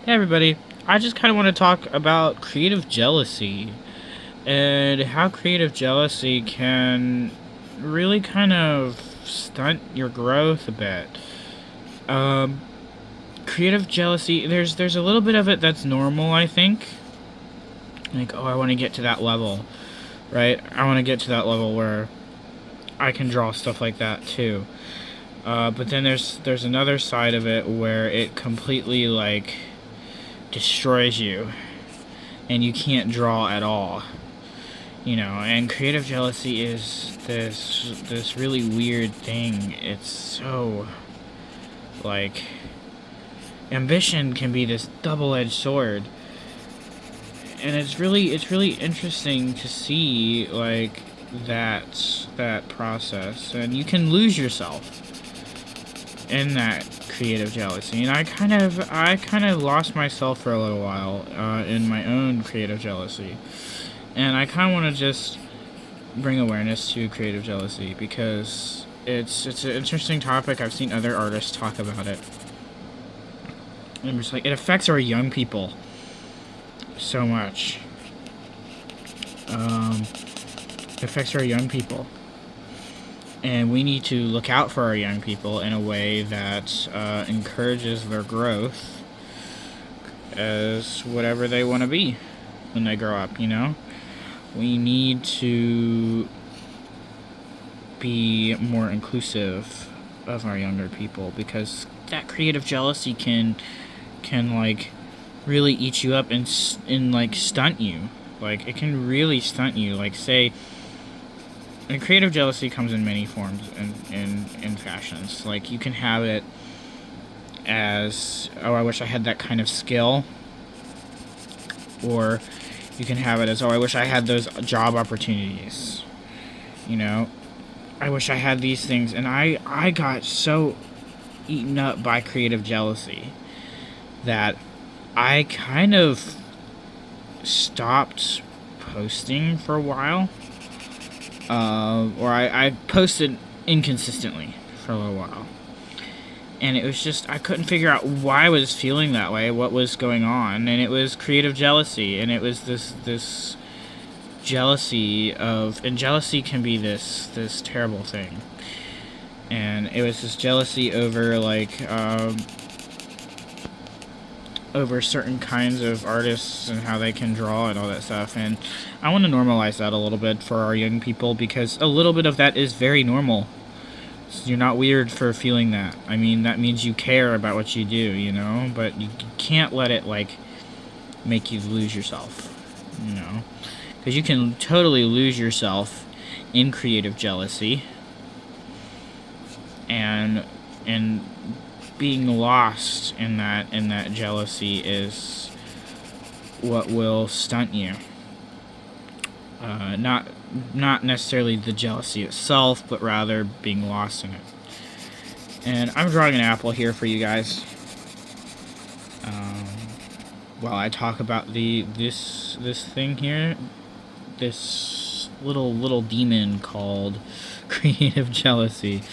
Hey everybody, I just kind of want to talk about creative jealousy and how creative jealousy can really kind of stunt your growth a bit. Um, Creative jealousy, there's a little bit of it that's normal, I think. Like, oh, I want to get to that level, right? I want to get to that level where I can draw stuff like that too. But then there's another side of it where it completely like destroys you and you can't draw at all, and creative jealousy is this really weird thing. It's so like ambition can be this double-edged sword, and it's really interesting to see like that process, and you can lose yourself in that creative jealousy. And I kind of lost myself for a little while in my own creative jealousy. And I kind of want to just bring awareness to creative jealousy because it's an interesting topic. I've seen other artists talk about it. And I'm just like, it affects our young people so much. It affects our young people. And we need to look out for our young people in a way that encourages their growth as whatever they want to be when they grow up, We need to be more inclusive of our younger people because that creative jealousy can like really eat you up and like stunt you. Like it can really stunt you. Like say, and creative jealousy comes in many forms and fashions. Like you can have it as, oh, I wish I had that kind of skill, or you can have it as, oh, I wish I had those job opportunities. I wish I had these things, and I got so eaten up by creative jealousy that I kind of stopped posting for a while. Or I posted inconsistently for a little while. And it was just, I couldn't figure out why I was feeling that way, what was going on. And it was creative jealousy. And it was this jealousy of, and jealousy can be this terrible thing. And it was this jealousy over like, over certain kinds of artists and how they can draw and all that stuff. And I want to normalize that a little bit for our young people because a little bit of that is very normal. So you're not weird for feeling that. I mean, that means you care about what you do, but you can't let it like make you lose yourself, because you can totally lose yourself in creative jealousy and being lost in that jealousy is what will stunt you. Not necessarily the jealousy itself, but rather being lost in it. And I'm drawing an apple here for you guys. While I talk about this thing here, this little demon called creative jealousy.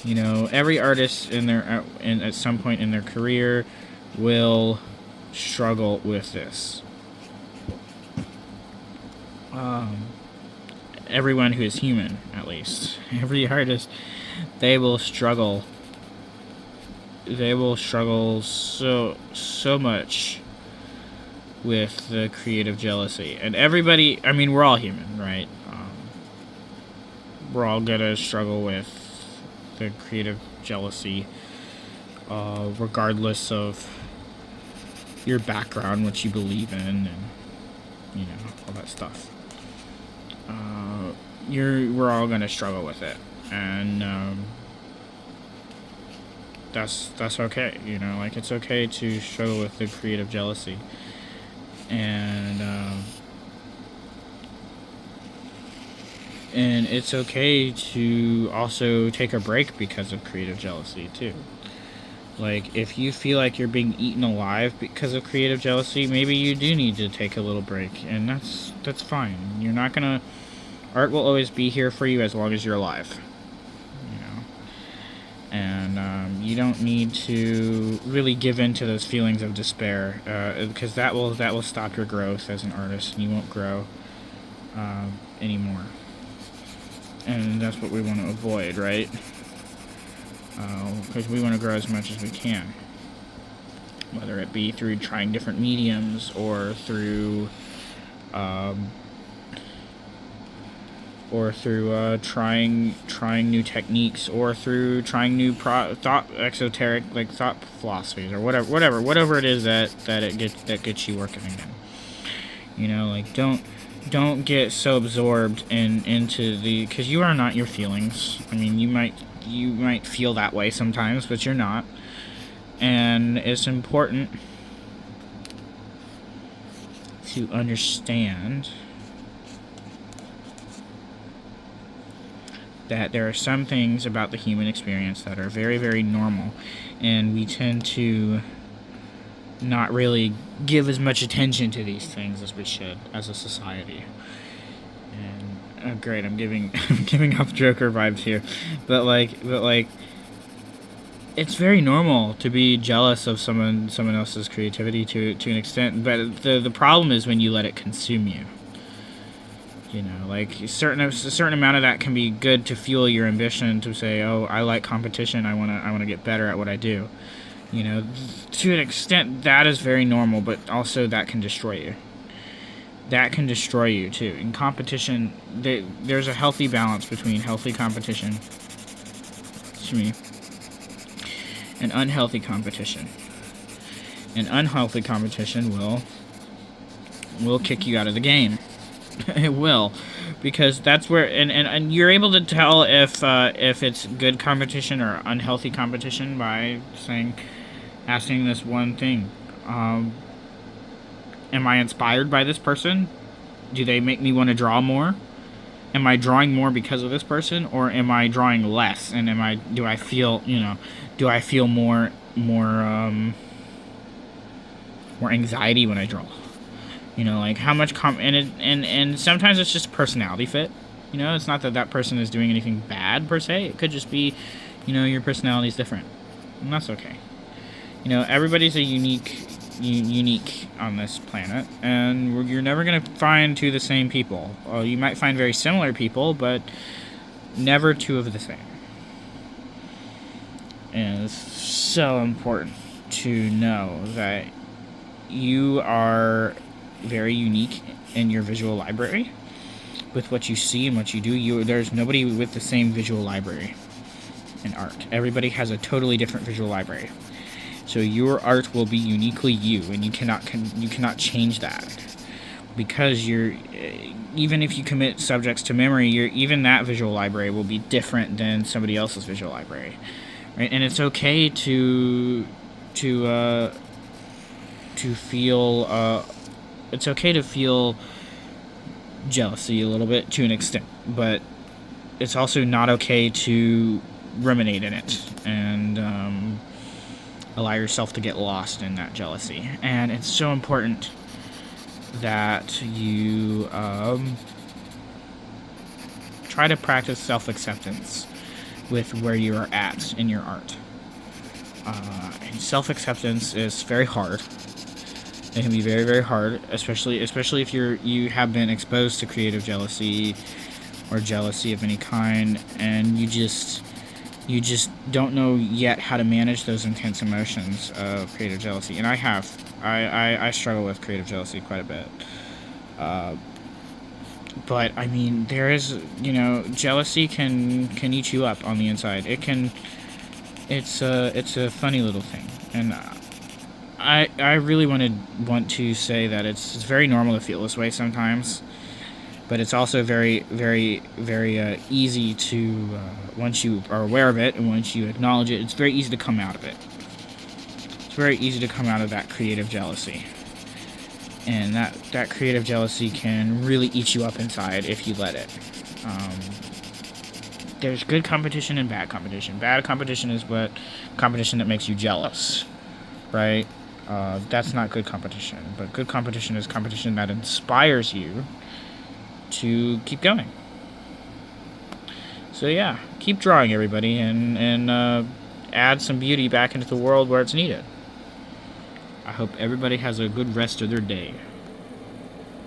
Every artist at some point in their career will struggle with this. Everyone who is human, at least, every artist, they will struggle. They will struggle so much with the creative jealousy, and everybody. I mean, we're all human, right? We're all gonna struggle with the creative jealousy, regardless of your background, what you believe in, and all that stuff. We're all gonna struggle with it, and that's okay. Like it's okay to struggle with the creative jealousy, and it's okay to also take a break because of creative jealousy too. Like if you feel like you're being eaten alive because of creative jealousy, maybe you do need to take a little break, and that's fine. You're not gonna. Art will always be here for you as long as you're alive. And You don't need to really give in to those feelings of despair, because that will stop your growth as an artist, and you won't grow anymore. And that's what we want to avoid, right? Because we want to grow as much as we can, whether it be through trying different mediums or through trying new techniques, or through trying new exoteric thought philosophies, or whatever it is that gets you working again. You know, like don't get so absorbed into because you are not your feelings. I mean, you might feel that way sometimes, but you're not. And it's important to understand that there are some things about the human experience that are very, very normal, and we tend to not really give as much attention to these things as we should as a society. And great, I'm giving off Joker vibes here, but it's very normal to be jealous of someone else's creativity to an extent, but the problem is when you let it consume you. You know, like a certain amount of that can be good to fuel your ambition to say, oh, I like competition, I wanna get better at what I do. You know, to an extent that is very normal, but also that can destroy you. That can destroy you too. In competition, there's a healthy balance between healthy competition, and unhealthy competition. And unhealthy competition will kick you out of the game. It will, because that's where and you're able to tell if it's good competition or unhealthy competition by asking this one thing: am I inspired by this person? Do they make me want to draw more? Am I drawing more because of this person, or am I drawing less? And do I feel more anxiety when I draw? You know, like how much and sometimes it's just personality fit. You know, it's not that person is doing anything bad per se. It could just be, you know, your personality is different, and that's okay. You know, everybody's a unique on this planet, and you're never gonna find two of the same people. You might find very similar people, but never two of the same. And it's so important to know that you are very unique in your visual library with what you see and what you do. There's nobody with the same visual library in art. Everybody has a totally different visual library. So your art will be uniquely you, and you cannot change that, because even if you commit subjects to memory, even that visual library will be different than somebody else's visual library, right? And it's okay to feel it's okay to feel jealousy a little bit to an extent, but it's also not okay to ruminate in it and allow yourself to get lost in that jealousy. And it's so important that you try to practice self-acceptance with where you are at in your art. And self-acceptance is very hard. It can be very, very hard, especially if you have been exposed to creative jealousy or jealousy of any kind, and you just don't know yet how to manage those intense emotions of creative jealousy. And I struggle with creative jealousy quite a bit. But I mean, there is, you know, jealousy can eat you up on the inside. It's a funny little thing, and I really want to say that it's very normal to feel this way sometimes, but it's also very, very, very easy to, once you are aware of it and once you acknowledge it, it's very easy to come out of it. It's very easy to come out of that creative jealousy. And that creative jealousy can really eat you up inside if you let it. There's good competition and bad competition. Bad competition is competition that makes you jealous, right? That's not good competition. But good competition is competition that inspires you to keep going. So yeah, keep drawing, everybody, and add some beauty back into the world where it's needed. I hope everybody has a good rest of their day.